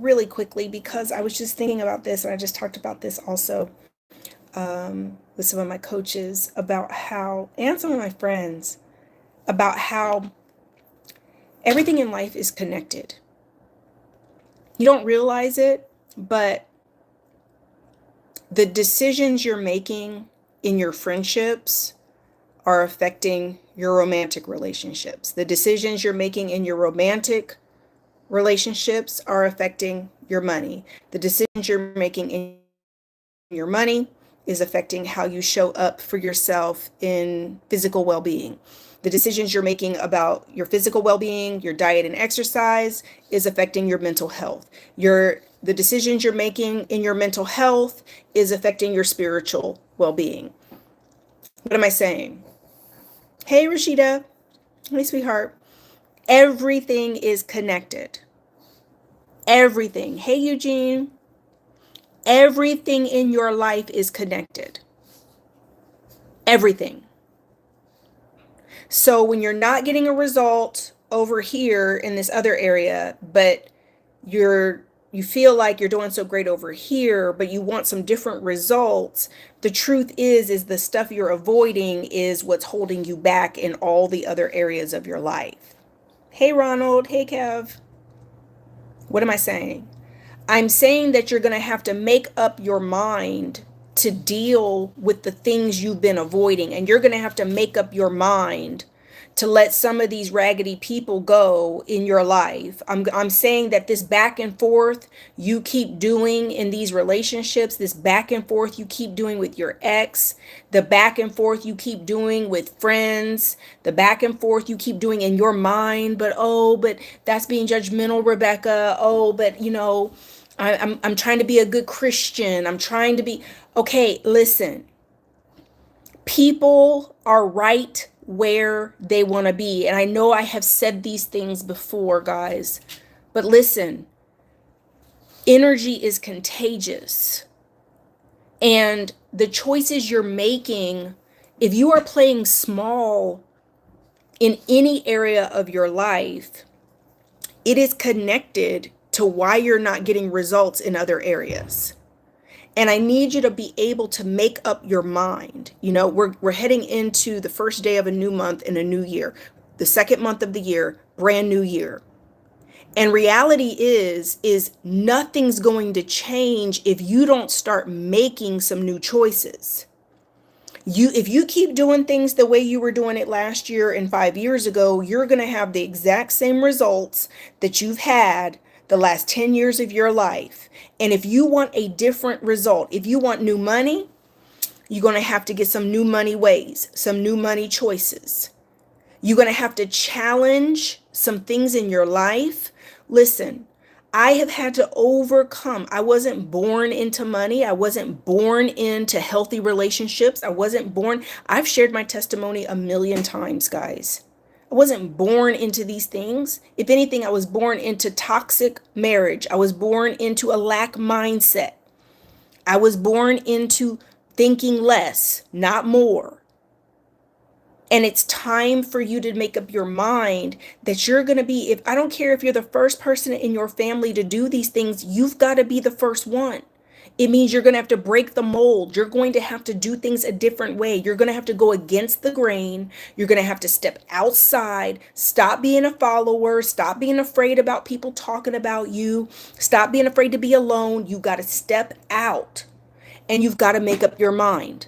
really quickly because I was just thinking about this, and I just talked about this also with some of my coaches about how, and some of my friends, about how everything in life is connected. You don't realize it, but the decisions you're making in your friendships are affecting your romantic relationships. The decisions you're making in your romantic relationships are affecting your money. The decisions you're making in your money is affecting how you show up for yourself in physical well-being. The decisions you're making about your physical well-being, your diet and exercise is affecting your mental health. The decisions you're making in your mental health is affecting your spiritual well-being. What am I saying? Hey, Rashida. Hey, sweetheart. Everything is connected. Everything. Hey, Eugene. Everything in your life is connected. Everything. So when you're not getting a result over here in this other area, but you feel like you're doing so great over here, but you want some different results, the truth is the stuff you're avoiding is what's holding you back in all the other areas of your life. Hey, Ronald. Hey, Kev. What am I saying? I'm saying that you're going to have to make up your mind to deal with the things you've been avoiding. And you're going to have to make up your mind to let some of these raggedy people go in your life. I'm saying that this back and forth you keep doing in these relationships, this back and forth you keep doing with your ex, the back and forth you keep doing with friends, the back and forth you keep doing in your mind, but that's being judgmental, Rebecca. Oh, but I'm trying to be a good Christian. I'm trying to be okay. Listen, people are right where they want to be. And I know I have said these things before, guys, but listen, energy is contagious. And the choices you're making, if you are playing small in any area of your life, it is connected to why you're not getting results in other areas. And I need you to be able to make up your mind. We're heading into the first day of a new month and a new year, the second month of the year, brand new year. And reality is nothing's going to change if you don't start making some new choices. If you keep doing things the way you were doing it last year and 5 years ago, you're going to have the exact same results that you've had the last 10 years of your life. And if you want a different result, if you want new money, you're going to have to get some new money ways, some new money choices. You're going to have to challenge some things in your life. Listen, I have had to overcome. I wasn't born into money. I wasn't born into healthy relationships. I've shared my testimony a million times, guys. I wasn't born into these things. If anything, I was born into toxic marriage. I was born into a lack mindset. I was born into thinking less, not more. And it's time for you to make up your mind that you're going to be, if I don't care if you're the first person in your family to do these things, you've got to be the first one. It means you're going to have to break the mold. You're going to have to do things a different way. You're going to have to go against the grain. You're going to have to step outside. Stop being a follower. Stop being afraid about people talking about you. Stop being afraid to be alone. You got to step out and you've got to make up your mind.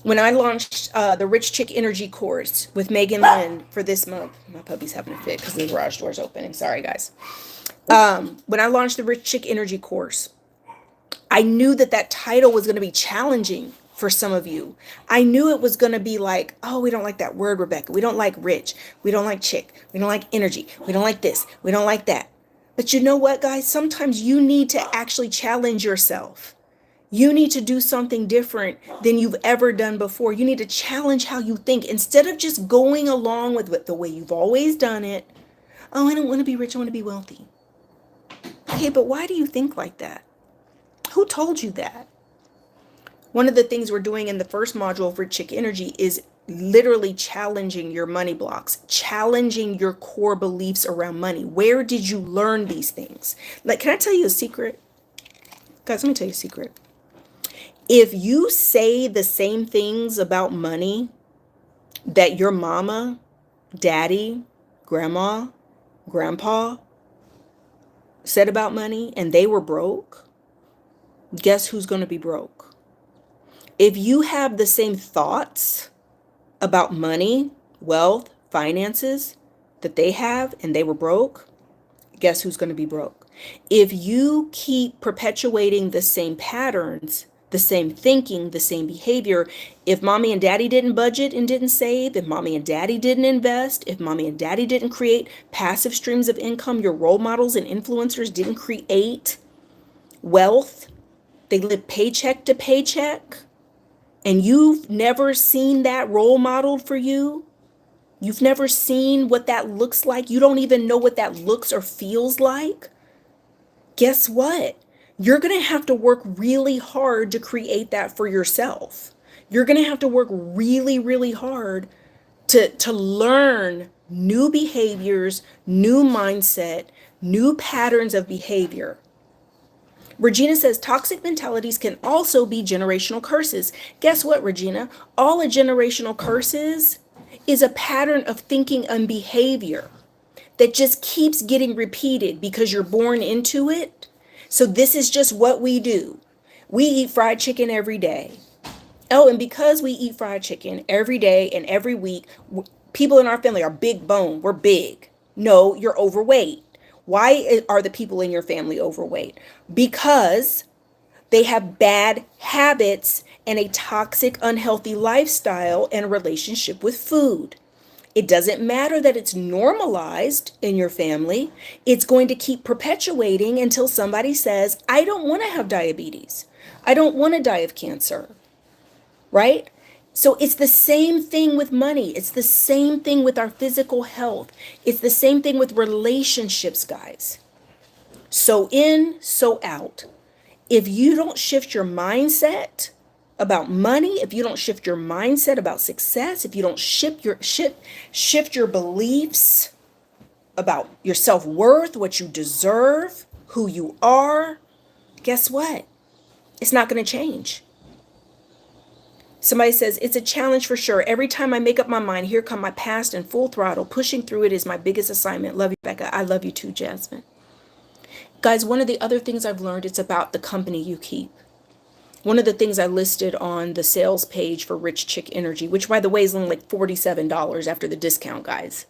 When I launched the Rich Chick Energy course with Megan Lynn for this month, my puppy's having a fit because the garage door's opening. Sorry, guys. When I launched the Rich Chick Energy course, I knew that title was going to be challenging for some of you. I knew it was going to be like, oh, we don't like that word, Rebecca. We don't like rich. We don't like chick. We don't like energy. We don't like this. We don't like that. But you know what, guys? Sometimes you need to actually challenge yourself. You need to do something different than you've ever done before. You need to challenge how you think instead of just going along with the way you've always done it. Oh, I don't want to be rich. I want to be wealthy. Okay, but why do you think like that? Who told you that? One of the things we're doing in the first module for Chick Energy is literally challenging your money blocks, challenging your core beliefs around money. Where did you learn these things? Like, can I tell you a secret? Guys, let me tell you a secret. If you say the same things about money that your mama, daddy, grandma, grandpa said about money and they were broke, guess who's going to be broke? If you have the same thoughts about money, wealth, finances that they have and they were broke, guess who's going to be broke? If you keep perpetuating the same patterns, the same thinking, the same behavior, if mommy and daddy didn't budget and didn't save, if mommy and daddy didn't invest, if mommy and daddy didn't create passive streams of income, your role models and influencers didn't create wealth, they live paycheck to paycheck, and you've never seen that role modeled for you, you've never seen what that looks like, you don't even know what that looks or feels like, guess what? You're going to have to work really hard to create that for yourself. You're going to have to work really, really hard to learn new behaviors, new mindset, new patterns of behavior. Regina says toxic mentalities can also be generational curses. Guess what, Regina? All a generational curse is a pattern of thinking and behavior that just keeps getting repeated because you're born into it. So this is just what we do. We eat fried chicken every day. Oh, and because we eat fried chicken every day and every week, people in our family are big bone. We're big. No, you're overweight. Why are the people in your family overweight? Because they have bad habits and a toxic, unhealthy lifestyle and relationship with food. It doesn't matter that it's normalized in your family. It's going to keep perpetuating until somebody says, I don't want to have diabetes. I don't want to die of cancer. Right? So it's the same thing with money. It's the same thing with our physical health. It's the same thing with relationships, guys. So in, so out. If you don't shift your mindset about money, if you don't shift your mindset about success, if you don't shift your beliefs about your self-worth, what you deserve, who you are, guess what? It's not going to change. Somebody says, it's a challenge for sure. Every time I make up my mind, here come my past in full throttle. Pushing through it is my biggest assignment. Love you, Becca. I love you too, Jasmine. Guys, one of the other things I've learned, it's about the company you keep. One of the things I listed on the sales page for Rich Chick Energy, which by the way is only like $47 after the discount, guys.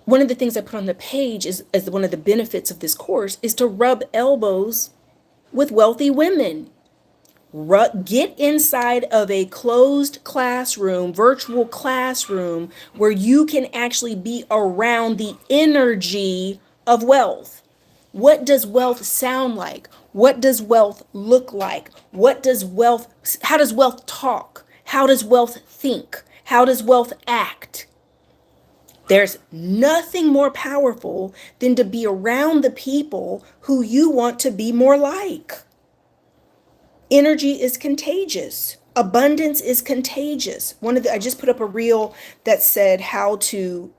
One of the things I put on the page is, as one of the benefits of this course, is to rub elbows with wealthy women. Get inside of a closed classroom, virtual classroom, where you can actually be around the energy of wealth. What does wealth sound like? What does wealth look like? How does wealth talk? How does wealth think? How does wealth act? There's nothing more powerful than to be around the people who you want to be more like. Energy is contagious. Abundance is contagious. I just put up a reel that said how to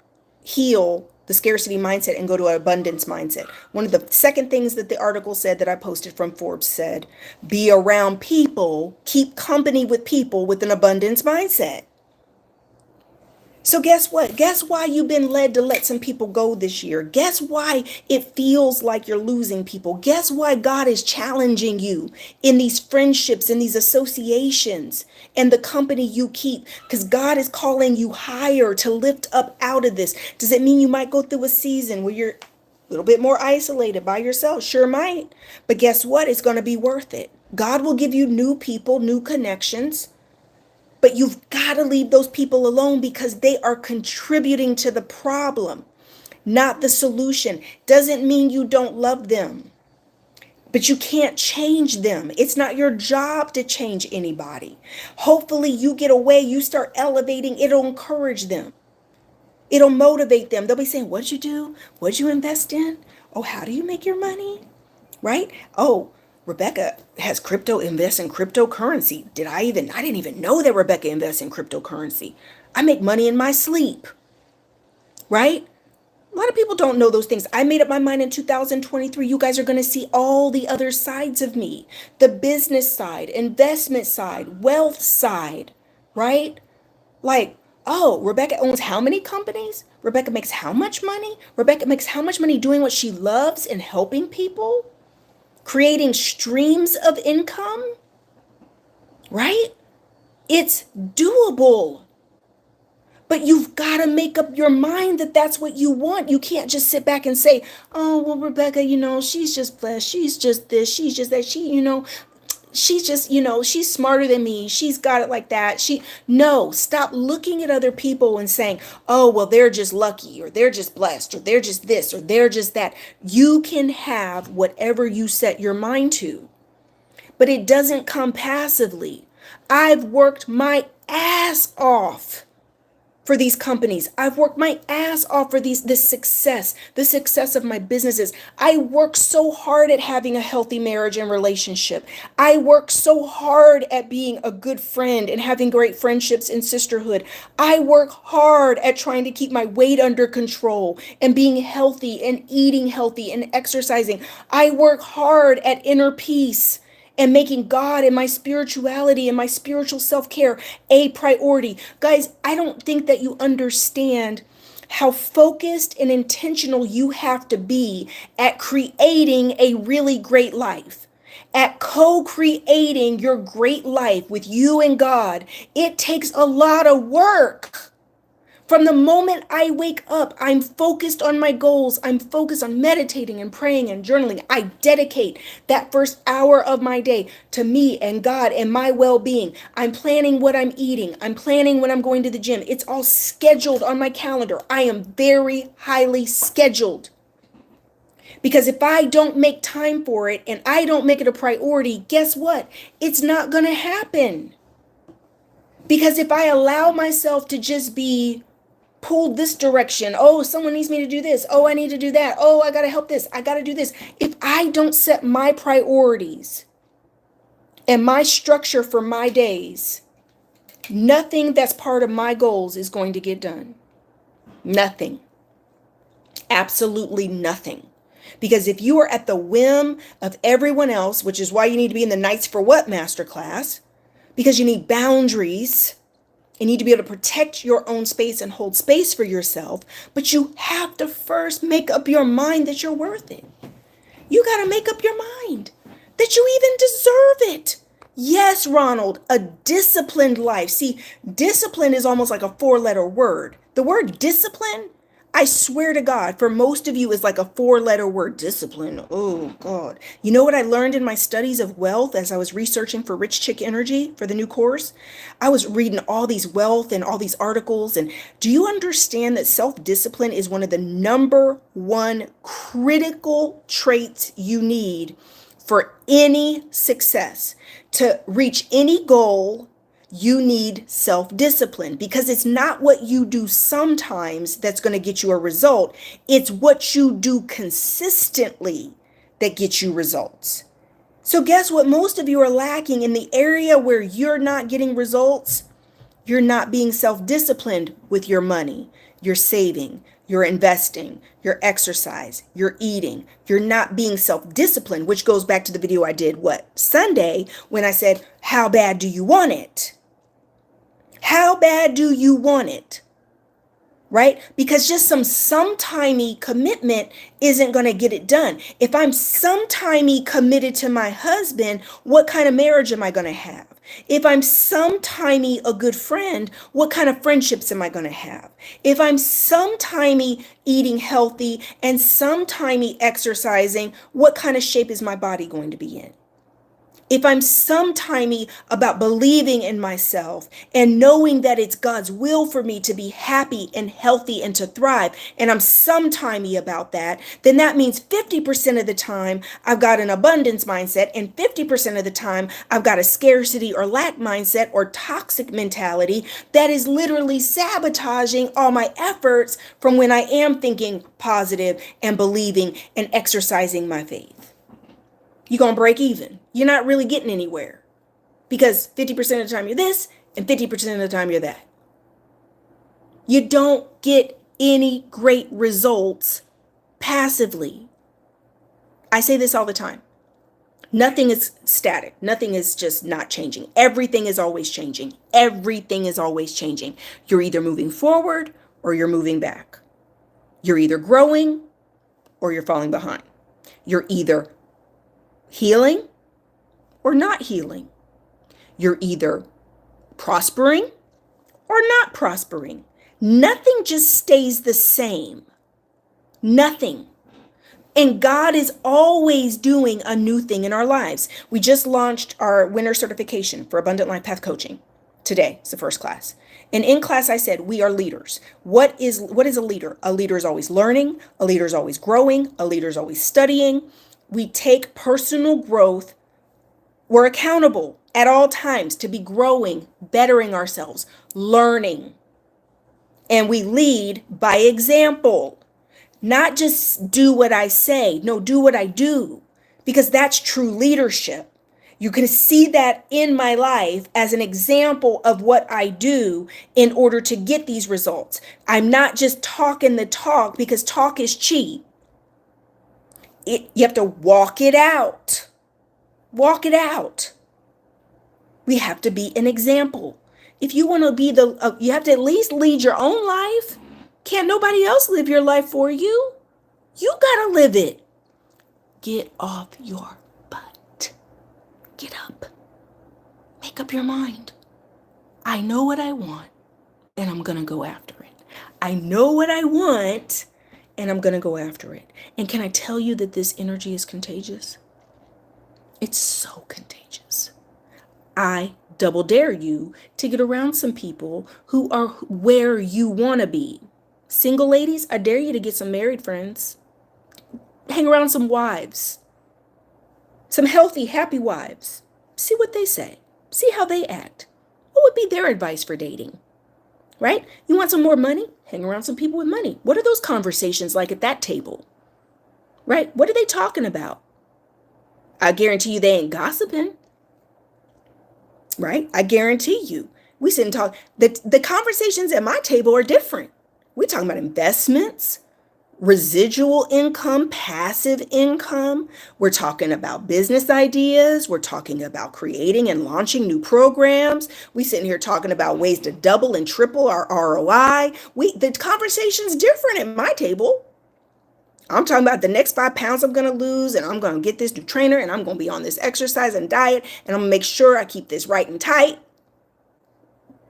heal the scarcity mindset and go to an abundance mindset. One of the second things that the article said that I posted from Forbes said, be around people, keep company with people with an abundance mindset. So guess what? Guess why you've been led to let some people go this year? Guess why it feels like you're losing people? Guess why God is challenging you in these friendships, in these associations, and the company you keep? Because God is calling you higher to lift up out of this. Does it mean you might go through a season where you're a little bit more isolated by yourself? Sure might. But guess what? It's going to be worth it. God will give you new people, new connections. But you've got to leave those people alone because they are contributing to the problem, not the solution. Doesn't mean you don't love them, but you can't change them. It's not your job to change anybody. Hopefully you get away, you start elevating, it'll encourage them. It'll motivate them. They'll be saying, what'd you do? What'd you invest in? Oh, how do you make your money? Right? Oh, Rebecca has crypto, invests in cryptocurrency. I didn't even know that Rebecca invests in cryptocurrency. I make money in my sleep, right? A lot of people don't know those things. I made up my mind in 2023. You guys are going to see all the other sides of me, the business side, investment side, wealth side, right? Like, oh, Rebecca owns how many companies? Rebecca makes how much money? Rebecca makes how much money doing what she loves and helping people, creating streams of income, right? It's doable. But you've got to make up your mind that that's what you want. You can't just sit back and say, oh, well, Rebecca, she's just flesh. She's just this. She's just that. She's just, she's smarter than me. She's got it like that. No, stop looking at other people and saying, oh, well, they're just lucky or they're just blessed or they're just this or they're just that. You can have whatever you set your mind to, but it doesn't come passively. I've worked my ass off for these companies. I've worked my ass off for this success, the success of my businesses. I work so hard at having a healthy marriage and relationship. I work so hard at being a good friend and having great friendships and sisterhood. I work hard at trying to keep my weight under control and being healthy and eating healthy and exercising. I work hard at inner peace and making God and my spirituality and my spiritual self-care a priority. Guys, I don't think that you understand how focused and intentional you have to be at creating a really great life, at co-creating your great life with you and God. It takes a lot of work. From the moment I wake up, I'm focused on my goals. I'm focused on meditating and praying and journaling. I dedicate that first hour of my day to me and God and my well-being. I'm planning what I'm eating. I'm planning when I'm going to the gym. It's all scheduled on my calendar. I am very highly scheduled. Because if I don't make time for it and I don't make it a priority, guess what? It's not going to happen. Because if I allow myself to just be pulled this direction. Oh, someone needs me to do this. Oh, I need to do that. Oh, I got to help this. I got to do this. If I don't set my priorities and my structure for my days, nothing that's part of my goals is going to get done. Nothing. Absolutely nothing. Because if you are at the whim of everyone else, which is why you need to be in the Knights for What masterclass, because you need boundaries. You need to be able to protect your own space and hold space for yourself, but you have to first make up your mind that you're worth it. You got to make up your mind that you even deserve it. Yes, Ronald, a disciplined life. See, discipline is almost like a four-letter word. The word discipline, I swear to God, for most of you is like a four-letter word, discipline. Oh, God. You know what I learned in my studies of wealth as I was researching for Rich Chick Energy for the new course? I was reading all these wealth and all these articles. And do you understand that self-discipline is one of the number one critical traits you need for any success? To reach any goal, you need self-discipline, because it's not what you do sometimes that's going to get you a result. It's what you do consistently that gets you results. So guess what? Most of you are lacking in the area where you're not getting results. You're not being self-disciplined with your money, your saving, your investing, your exercise, your eating. You're not being self-disciplined, which goes back to the video I did, Sunday, when I said, how bad do you want it? How bad do you want it? Right? Because just some sometimey commitment isn't going to get it done. If I'm sometimey committed to my husband, what kind of marriage am I going to have? If I'm sometimey a good friend, what kind of friendships am I going to have? If I'm sometimey eating healthy and sometimey exercising, what kind of shape is my body going to be in? If I'm sometimey about believing in myself and knowing that it's God's will for me to be happy and healthy and to thrive, and I'm sometimey about that, then that means 50% of the time I've got an abundance mindset, and 50% of the time I've got a scarcity or lack mindset or toxic mentality that is literally sabotaging all my efforts from when I am thinking positive and believing and exercising my faith. You're going to break even. You're not really getting anywhere because 50% of the time you're this and 50% of the time you're that. You don't get any great results passively. I say this all the time. Nothing is static. Nothing is just not changing. Everything is always changing. Everything is always changing. You're either moving forward or you're moving back. You're either growing or you're falling behind. You're either healing or not healing. You're either prospering or not prospering. Nothing just stays the same. Nothing. And God is always doing a new thing in our lives. We just launched our winter certification for Abundant Life Path Coaching. Today, it's the first class. And in class, I said, we are leaders. What is a leader? A leader is always learning. A leader is always growing. A leader is always studying. We take personal growth. We're accountable at all times to be growing, bettering ourselves, learning. And we lead by example. Not just do what I say. No, do what I do. Because that's true leadership. You can see that in my life as an example of what I do in order to get these results. I'm not just talking the talk because talk is cheap. You have to walk it out. Walk it out. We have to be an example. If you want to be you have to at least lead your own life. Can't nobody else live your life for you? You gotta live it. Get off your butt. Get up. Make up your mind. I know what I want, and I'm gonna go after it. I know what I want, and I'm gonna go after it. And can I tell you that this energy is contagious? It's so contagious. I double dare you to get around some people who are where you want to be. Single ladies, I dare you to get some married friends. Hang around some wives. Some healthy, happy wives. See what they say. See how they act. What would be their advice for dating? Right? You want some more money? Hang around some people with money. What are those conversations like at that table? Right? What are they talking about? I guarantee you they ain't gossiping. Right? I guarantee you. We sit and talk. The conversations at my table are different. We're talking about investments, residual income, passive income. We're talking about business ideas. We're talking about creating and launching new programs. We sitting here talking about ways to double and triple our ROI. The conversation's different at my table. I'm talking about the next 5 pounds I'm going to lose, and I'm going to get this new trainer, and I'm going to be on this exercise and diet, and I'm going to make sure I keep this right and tight.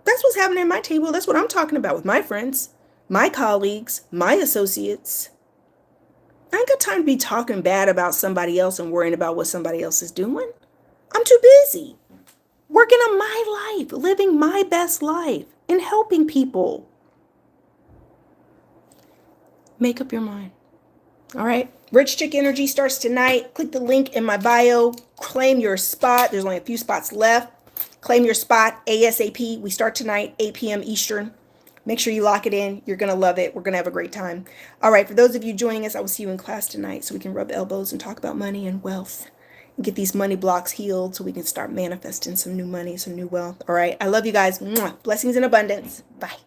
That's what's happening at my table. That's what I'm talking about with my friends, my colleagues, my associates. I ain't got time to be talking bad about somebody else and worrying about what somebody else is doing. I'm too busy working on my life, living my best life, and helping people. Make up your mind. All right. Rich Chick Energy starts tonight. Click the link in my bio. Claim your spot. There's only a few spots left. Claim your spot ASAP. We start tonight, 8 p.m. Eastern. Make sure you lock it in. You're going to love it. We're going to have a great time. All right. For those of you joining us, I will see you in class tonight so we can rub elbows and talk about money and wealth and get these money blocks healed so we can start manifesting some new money, some new wealth. All right. I love you guys. Mwah. Blessings in abundance. Bye.